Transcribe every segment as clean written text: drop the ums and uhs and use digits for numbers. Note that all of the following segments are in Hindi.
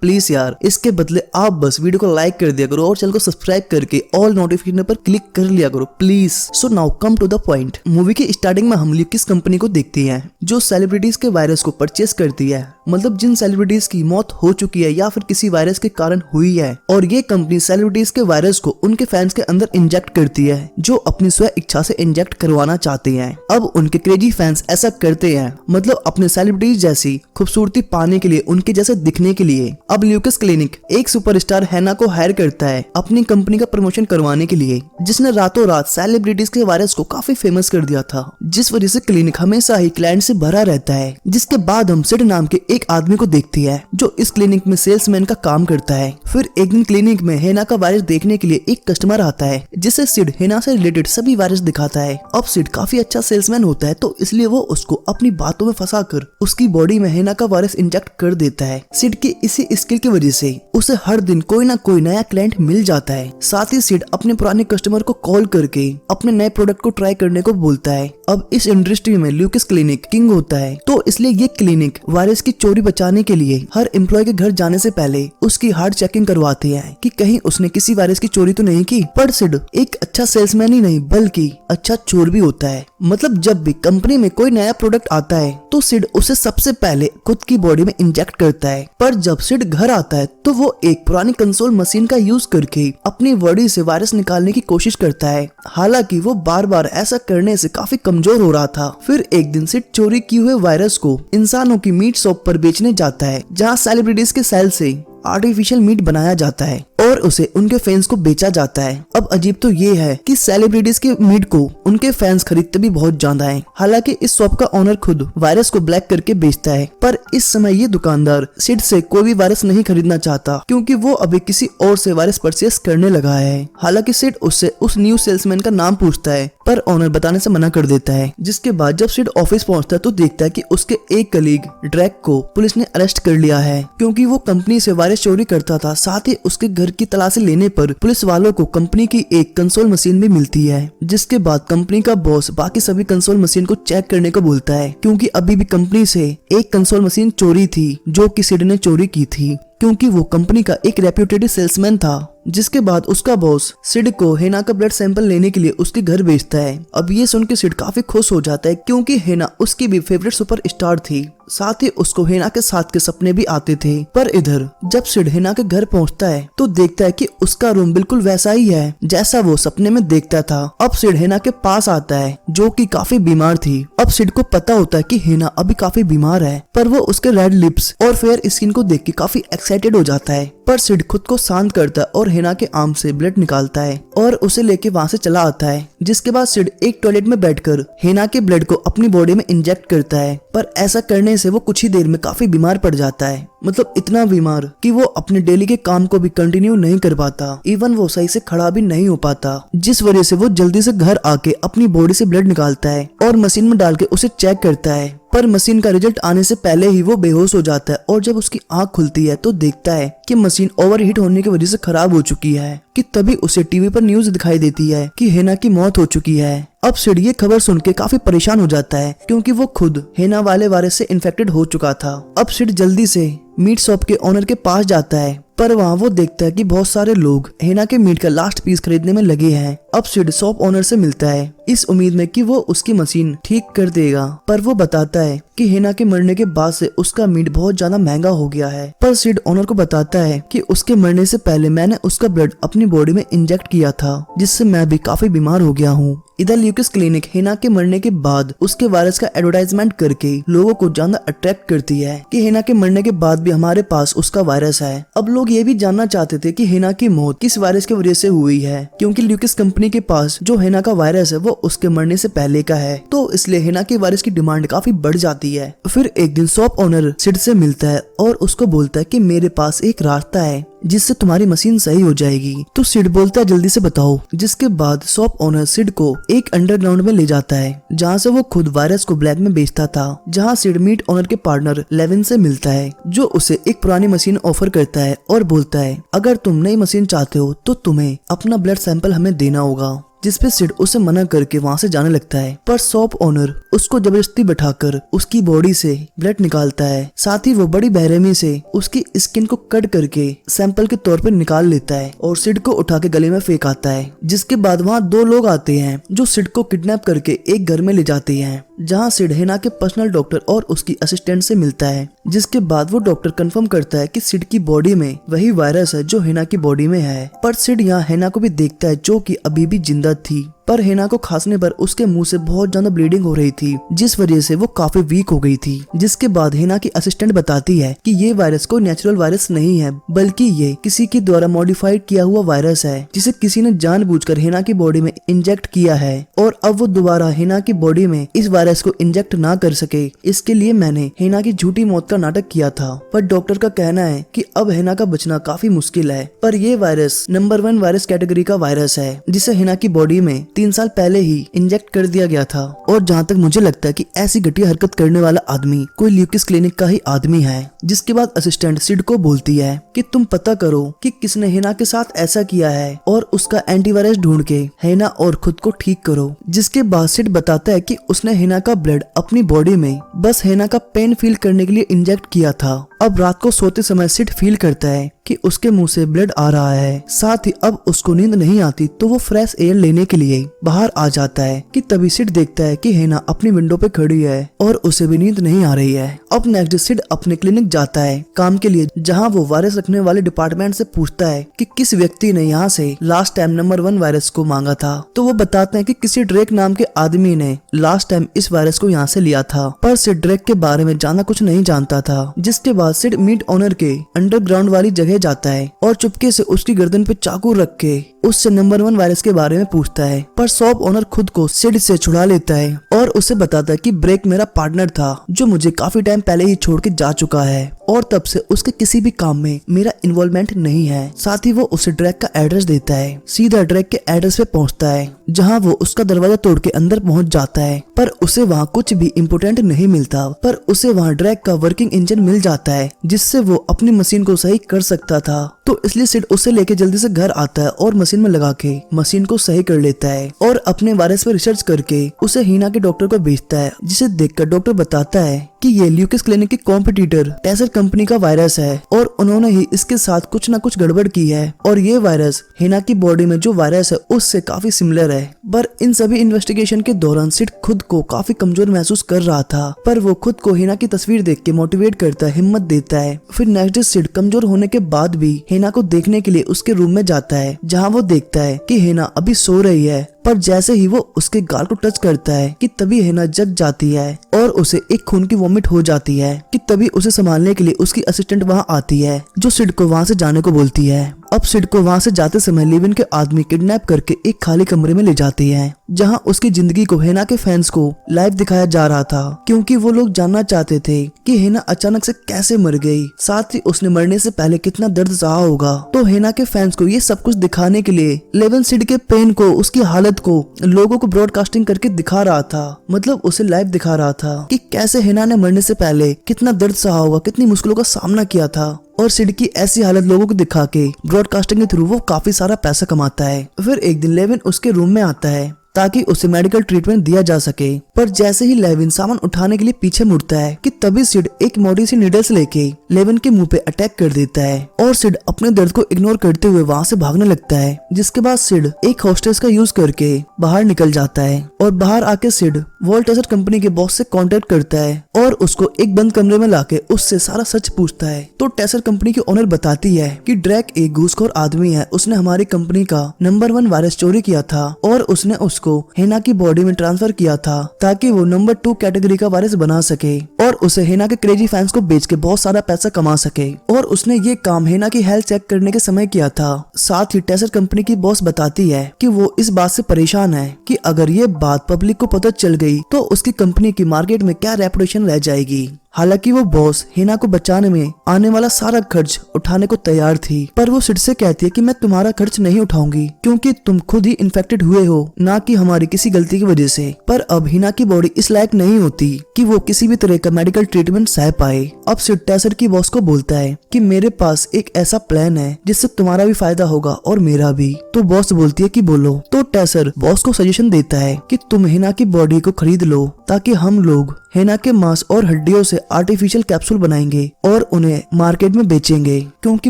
प्लीज यार इसके बदले आप बस वीडियो को लाइक कर दिया करो और चैनल को सब्सक्राइब करके ऑल नोटिफिकेशन पर क्लिक कर लिया करो please. So now come to the point. Movie की स्टार्टिंग में हम किस कंपनी को देखते हैं जो सेलिब्रिटीज के वायरस को परचेस करती है, मतलब जिन सेलिब्रिटीज की मौत हो चुकी है या फिर किसी वायरस के कारण हुई है, और ये कंपनी सेलिब्रिटीज के वायरस को उनके फैंस के अंदर इंजेक्ट करती है जो अपनी स्व इच्छा से इंजेक्ट करवाना चाहते हैं। अब उनके क्रेजी फैंस ऐसा करते हैं, मतलब अपने सेलिब्रिटीज जैसी खूबसूरती पाने के लिए, उनके जैसे दिखने के लिए। अब ल्यूकस क्लिनिक एक सुपरस्टार हैना को हायर करता है अपनी कंपनी का प्रमोशन करवाने के लिए, जिसने रातों रात सेलिब्रिटीज के वायरस को काफी फेमस कर दिया था, जिस वजह से क्लिनिक हमेशा ही क्लाइंट से भरा रहता है। जिसके बाद हम सिड नाम के एक आदमी को देखते हैं जो इस क्लिनिक में सेल्समैन का काम करता है। फिर एक दिन क्लिनिक में हेना का वायरस देखने के लिए एक कस्टमर आता है, जिसे सिड हेना से रिलेटेड सभी वायरस दिखाता है। अब सिड काफी अच्छा सेल्समैन होता है, तो इसलिए वो उसको अपनी बातों में फंसाकर उसकी बॉडी में हेना का वायरस इंजेक्ट कर देता है। सिड की इसी स्किल की वजह से उसे हर दिन कोई ना कोई नया क्लाइंट मिल जाता है। साथ ही सिड अपने पुराने कस्टमर को कॉल करके अपने नए प्रोडक्ट को ट्राई करने को बोलता है। अब इस इंडस्ट्री में ल्यूकस क्लिनिक किंग होता है, तो इसलिए ये क्लिनिक वायरस की चोरी बचाने के लिए हर एम्प्लॉय के घर जाने से पहले उसकी हार्ड चेकिंग करवाते हैं कि कहीं उसने किसी वायरस की चोरी तो नहीं की। पर सिड एक अच्छा सेल्समैन ही नहीं बल्कि अच्छा चोर भी होता है। मतलब जब भी कंपनी में कोई नया प्रोडक्ट आता है तो सिड उसे सबसे पहले खुद की बॉडी में इंजेक्ट करता है। पर जब सिड घर आता है तो वो एक पुरानी कंसोल मशीन का यूज करके अपनी बॉडी से वायरस निकालने की कोशिश करता है। हालांकि वो बार बार ऐसा करने से काफी कमजोर हो रहा था। फिर एक दिन सिड चोरी किए हुए वायरस को इंसानों की मीट शॉप पर बेचने जाता है, जहाँ सेलिब्रिटीज के सेल से आर्टिफिशियल मीट बनाया जाता है और उसे उनके फैंस को बेचा जाता है। अब अजीब तो ये है कि सेलिब्रिटीज के मीट को उनके फैंस खरीदते भी बहुत ज्यादा हैं। हालांकि इस शॉप का ओनर खुद वायरस को ब्लैक करके बेचता है, पर इस समय ये दुकानदार सिड से कोई भी वायरस नहीं खरीदना चाहता, क्योंकि वो अभी किसी और से वायरस परचेस करने लगा है। हालांकि सिड उससे उस न्यू सेल्समैन का नाम पूछता है, पर ओनर बताने से मना कर देता है। जिसके बाद जब सिड ऑफिस पहुंचता है तो देखता है कि उसके एक कलीग ड्रैक को पुलिस ने अरेस्ट कर लिया है, क्योंकि वो कंपनी से वायरस चोरी करता था। साथ ही उसके घर की तलाशी लेने पर पुलिस वालों को कंपनी की एक कंसोल मशीन भी मिलती है। जिसके बाद कंपनी का बॉस बाकी सभी कंसोल मशीन को चेक करने को बोलता है, क्योंकि अभी भी कंपनी से एक कंसोल मशीन चोरी थी जो कि सिड ने चोरी की थी, क्योंकि वो कंपनी का एक रेप्यूटेड सेल्समैन था। जिसके बाद उसका बॉस सिड को हेना का ब्लड सैंपल लेने के लिए उसके घर भेजता है। अब ये सुन के सिड काफी खुश हो जाता है, क्योंकि हेना उसकी भी फेवरेट सुपर स्टार थी। साथ ही उसको हेना के साथ के सपने भी आते थे। पर इधर जब सिड हेना के घर पहुंचता है तो देखता है कि उसका रूम बिल्कुल वैसा ही है जैसा वो सपने में देखता था। अब सिड हेना के पास आता है जो कि काफी बीमार थी। अब सिड को पता होता है कि हेना अभी काफी बीमार है, पर वो उसके रेड लिप्स और फेयर स्किन को देख के काफी एक्साइटेड हो जाता है। पर सिड खुद को शांत करता है और हेना के आर्म से ब्लड निकालता है और उसे लेके वहाँ से चला आता है। जिसके बाद सिड एक टॉयलेट में बैठकर हेना के ब्लड को अपनी बॉडी में इंजेक्ट करता है, पर ऐसा करने से वो कुछ ही देर में काफी बीमार पड़ जाता है। मतलब इतना बीमार कि वो अपने डेली के काम को भी कंटिन्यू नहीं कर पाता, इवन वो सही से खड़ा भी नहीं हो पाता। जिस वजह से वो जल्दी से घर आके अपनी बॉडी से ब्लड निकालता है और मशीन में डाल के उसे चेक करता है। पर मशीन का रिजल्ट आने से पहले ही वो बेहोश हो जाता है और जब उसकी आंख खुलती है तो देखता है कि मशीन ओवरहीट होने की वजह से खराब हो चुकी है। कि तभी उसे टीवी पर न्यूज दिखाई देती है कि हेना की मौत हो चुकी है। अब सिड ये खबर सुन के काफी परेशान हो जाता है, क्योंकि वो खुद हेना वाले वायरस से इन्फेक्टेड हो चुका था। अब सिड जल्दी से मीट शॉप के ओनर के पास जाता है, पर वहाँ वो देखता है कि बहुत सारे लोग हेना के मीट का लास्ट पीस खरीदने में लगे हैं। अब सिड शॉप ओनर से मिलता है इस उम्मीद में कि वो उसकी मशीन ठीक कर देगा, पर वो बताता है कि हेना के मरने के बाद से उसका मीट बहुत ज्यादा महंगा हो गया है। पर सिड ओनर को बताता है कि उसके मरने से पहले मैंने उसका ब्लड अपनी बॉडी में इंजेक्ट किया था, जिससे मैं भी काफी बीमार हो गया हूँ। इधर ल्यूकस क्लिनिक हेना के मरने के बाद उसके वायरस का एडवर्टाइजमेंट करके लोगों को ज्यादा अट्रैक्ट करती है कि हेना के मरने के बाद भी हमारे पास उसका वायरस है। अब लोग ये भी जानना चाहते थे कि हेना की मौत किस वायरस की वजह से हुई है, क्योंकि ल्यूकस कंपनी के पास जो हेना का वायरस है वो उसके मरने से पहले का है, तो इसलिए हेना के वायरस की डिमांड काफी बढ़ जाती है। फिर एक दिन शॉप ओनर सिड से मिलता है और उसको बोलता है कि मेरे पास एक रास्ता है जिससे तुम्हारी मशीन सही हो जाएगी। तो सिड बोलता है जल्दी से बताओ। जिसके बाद शॉप ओनर सिड को एक अंडरग्राउंड में ले जाता है, जहाँ से वो खुद वायरस को ब्लैक में बेचता था, जहाँ सिड मीट ओनर के पार्टनर लेविन से मिलता है, जो उसे एक पुरानी मशीन ऑफर करता है और बोलता है अगर तुम नई मशीन चाहते हो तो तुम्हें अपना ब्लड सैंपल हमें देना होगा। जिसपे सिड उसे मना करके वहाँ से जाने लगता है। पर शॉप ओनर उसको जबरदस्ती बैठाकर उसकी बॉडी से ब्लड निकालता है। साथ ही वो बड़ी बेरहमी से उसकी स्किन को कट करके सैंपल के तौर पे निकाल लेता है और सिड को उठा के गले में फेंक आता है। जिसके बाद वहाँ 2 लोग आते हैं जो सिड को किडनैप करके एक घर में ले जाते हैं, जहाँ सिड हेना के पर्सनल डॉक्टर और उसकी असिस्टेंट से मिलता है। जिसके बाद वो डॉक्टर कंफर्म करता है कि सिड की बॉडी में वही वायरस है जो हेना की बॉडी में है। पर सिड यहाँ हेना को भी देखता है जो कि अभी भी जिंदा थी, पर हेना को खांसने पर उसके मुंह से बहुत ज्यादा ब्लीडिंग हो रही थी, जिस वजह से वो काफी वीक हो गई थी। जिसके बाद हेना की असिस्टेंट बताती है कि ये वायरस कोई नेचुरल वायरस नहीं है, बल्कि ये किसी के द्वारा मॉडिफाइड किया हुआ वायरस है, जिसे किसी ने जानबूझकर हेना की बॉडी में इंजेक्ट किया है। और अब वो दोबारा हेना की बॉडी में इस वायरस को इंजेक्ट ना कर सके, इसके लिए मैंने हेना की झूठी मौत का नाटक किया था। पर डॉक्टर का कहना है कि अब हेना का बचना काफी मुश्किल है। पर ये वायरस नंबर 1 वायरस कैटेगरी का वायरस है, जिसे हेना की बॉडी में 3 साल पहले ही इंजेक्ट कर दिया गया था। और जहाँ तक मुझे लगता है कि ऐसी घटिया हरकत करने वाला आदमी कोई ल्यूकिस क्लिनिक का ही आदमी है। जिसके बाद असिस्टेंट सिड को बोलती है कि तुम पता करो कि किसने हेना के साथ ऐसा किया है और उसका एंटीवायरस ढूंढ के हेना और खुद को ठीक करो। जिसके बाद सिड बताता है कि उसने हेना का ब्लड अपनी बॉडी में बस हेना का पेन फील करने के लिए इंजेक्ट किया था। अब रात को सोते समय सिड फील करता है कि उसके मुंह से ब्लड आ रहा है। साथ ही अब उसको नींद नहीं आती, तो वो फ्रेश एयर लेने के लिए बाहर आ जाता है कि तभी सिड देखता है कि हेना अपनी विंडो पे खड़ी है और उसे भी नींद नहीं आ रही है। अब नेक्स्ट सिड अपने क्लिनिक जाता है काम के लिए, जहाँ वो वायरस रखने वाले डिपार्टमेंट से पूछता है कि किस व्यक्ति ने यहाँ से लास्ट टाइम नंबर 1 वायरस को मांगा था। तो वो बताते हैं कि किसी ड्रेक नाम के आदमी ने लास्ट टाइम इस वायरस को यहाँ से लिया था। पर सिड ड्रेक के बारे में ज्यादा कुछ नहीं जानता था। जिसके बाद सिड मीट ऑनर के अंडरग्राउंड वाली जगह जाता है और चुपके से उसकी गर्दन पे चाकू रख के उससे नंबर 1 वायरस के बारे में पूछता है। पर शॉप ओनर खुद को सिड से छुड़ा लेता है और उसे बताता है कि ब्रेक मेरा पार्टनर था जो मुझे काफी टाइम पहले ही छोड़ के जा चुका है और तब से उसके किसी भी काम में मेरा इन्वॉल्वमेंट नहीं है। साथ ही वो उसे ड्रैग का एड्रेस देता है। सीधा ड्रैग के एड्रेस पे पहुंचता है, जहां वो उसका दरवाजा तोड़ के अंदर पहुंच जाता है। पर उसे वहां कुछ भी इम्पोर्टेंट नहीं मिलता, पर उसे वहां ड्रैग का वर्किंग इंजन मिल जाता है, जिससे वो अपनी मशीन को सही कर सकता था। तो इसलिए सिड उसे लेके जल्दी से घर आता है और मशीन में लगा के मशीन को सही कर लेता है और अपने वायरस पर रिसर्च करके उसे हीना के डॉक्टर को भेजता है। जिसे देखकर डॉक्टर बताता है कि ये ल्यूकिस क्लिनिक के कॉम्पिटिटर टेसर कंपनी का वायरस है और उन्होंने ही इसके साथ कुछ न कुछ गड़बड़ की है और ये वायरस हीना की बॉडी में जो वायरस है उससे काफी सिमिलर है। पर इन सभी इन्वेस्टिगेशन के दौरान सिड खुद को काफी कमजोर महसूस कर रहा था, पर वो खुद को हीना की तस्वीर देख के मोटिवेट करता है, हिम्मत देता है। फिर नेक्स्ट डे सिड कमजोर होने के बाद भी हीना को देखने के लिए उसके रूम में जाता है, जहाँ वो देखता है कि हीना अभी सो रही है। पर जैसे ही वो उसके गाल को टच करता है कि तभी हीना जग जाती है और उसे एक खून की वॉमिट हो जाती है कि तभी उसे संभालने के लिए उसकी असिस्टेंट वहाँ आती है, जो सिड को वहाँ से जाने को बोलती है। अब सिड को वहाँ से जाते समय लिविन के आदमी किडनैप करके एक खाली कमरे में ले जाती है, जहाँ उसकी जिंदगी को हीना के फैंस को लाइव दिखाया जा रहा था, क्योंकि वो लोग जानना चाहते थे कि हीना अचानक से कैसे मर गई, साथ ही उसने मरने से पहले कितना दर्द सहा होगा। तो हीना के फैंस को ये सब कुछ दिखाने के लिए लिविन सिड के पेन को, उसकी हालत को लोगों को ब्रॉडकास्टिंग करके दिखा रहा था, मतलब उसे लाइव दिखा रहा था कि कैसे हीना ने मरने से पहले कितना दर्द सहा होगा, कितनी मुश्किलों का सामना किया था। और सिड की ऐसी हालत लोगों को दिखा के ब्रॉडकास्टिंग के थ्रू वो काफी सारा पैसा कमाता है। फिर एक दिन लेविन उसके रूम में आता है ताकि उसे मेडिकल ट्रीटमेंट दिया जा सके। पर जैसे ही लेविन सामान उठाने के लिए पीछे मुड़ता है कि तभी सिड एक मोटी सी नीडल्स लेके लेविन के मुंह पे अटैक कर देता है और सिड अपने दर्द को इग्नोर करते हुए वहाँ से भागने लगता है। जिसके बाद सिड एक हॉस्टेस का यूज करके बाहर निकल जाता है और बाहर आके सिड वॉल्ट टेसर कंपनी के बॉस से कांटेक्ट करता है और उसको एक बंद कमरे में लाके उससे सारा सच पूछता है। तो टेसर कंपनी की ओनर बताती है कि ड्रैक एक घूसखोर आदमी है, उसने हमारी कंपनी का नंबर 1 वायरस चोरी किया था और उसने उसको हीना की बॉडी में ट्रांसफर किया था ताकि वो नंबर 2 कैटेगरी का वायरस बना सके और उसे हीना के क्रेजी फैंस को बेच के बहुत सारा पैसा कमा सके। और उसने ये काम हीना की हेल्थ चेक करने के समय किया था। साथ ही टेसर कंपनी की बॉस बताती है कि वो इस बात से परेशान है कि अगर ये बात पब्लिक को पता चल गई तो उसकी कंपनी की मार्केट में क्या रेपुटेशन रह जाएगी। हालांकि वो बॉस हिना को बचाने में आने वाला सारा खर्च उठाने को तैयार थी, पर वो सिड से कहती है कि मैं तुम्हारा खर्च नहीं उठाऊंगी क्योंकि तुम खुद ही इन्फेक्टेड हुए हो, ना कि हमारी किसी गलती की वजह से। पर अब हिना की बॉडी इस लायक नहीं होती कि वो किसी भी तरह का मेडिकल ट्रीटमेंट सह पाए। अब सिड टेसर की बॉस को बोलता है कि मेरे पास एक ऐसा प्लान है जिससे तुम्हारा भी फायदा होगा और मेरा भी। तो बॉस बोलती है कि बोलो। तो टेसर बॉस को सजेशन देता है कि तुम हिना की बॉडी को खरीद लो ताकि हम लोग हिना के मांस और हड्डियों से आर्टिफिशियल कैप्सूल बनाएंगे और उन्हें मार्केट में बेचेंगे, क्योंकि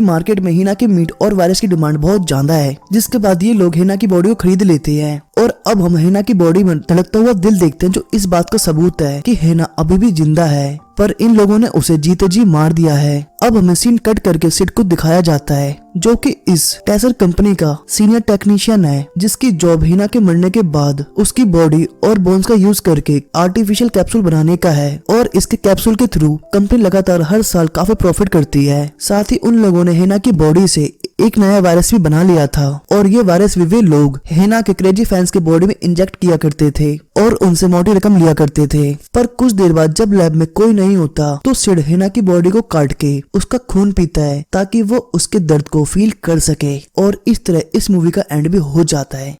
मार्केट में हिना के मीट और वायरस की डिमांड बहुत ज्यादा है। जिसके बाद ये लोग हिना की बॉडी को खरीद लेते हैं और अब हम हिना की बॉडी में धड़कता हुआ दिल देखते हैं, जो इस बात का सबूत है कि हिना अभी भी जिंदा है, पर इन लोगों ने उसे जीते जी मार दिया है। अब हमें सीन कट करके सिड को दिखाया जाता है, जो कि इस टेसर कंपनी का सीनियर टेक्नीशियन है, जिसकी जॉब हिना के मरने के बाद उसकी बॉडी और बोन्स का यूज करके आर्टिफिशियल कैप्सूल बनाने का है। और इसके कैप्सूल के थ्रू कंपनी लगातार हर साल काफी प्रॉफिट करती है। साथ ही उन लोगों ने हिना की बॉडी से एक नया वायरस भी बना लिया था और ये वायरस भी वे लोग हिना के क्रेजी फैंस के बॉडी में इंजेक्ट किया करते थे और उनसे मोटी रकम लिया करते थे। पर कुछ देर बाद जब लैब में कोई नहीं होता तो सिड हिना की बॉडी को काट के उसका खून पीता है ताकि वो उसके दर्द को फील कर सके और इस तरह इस मूवी का एंड भी हो जाता है।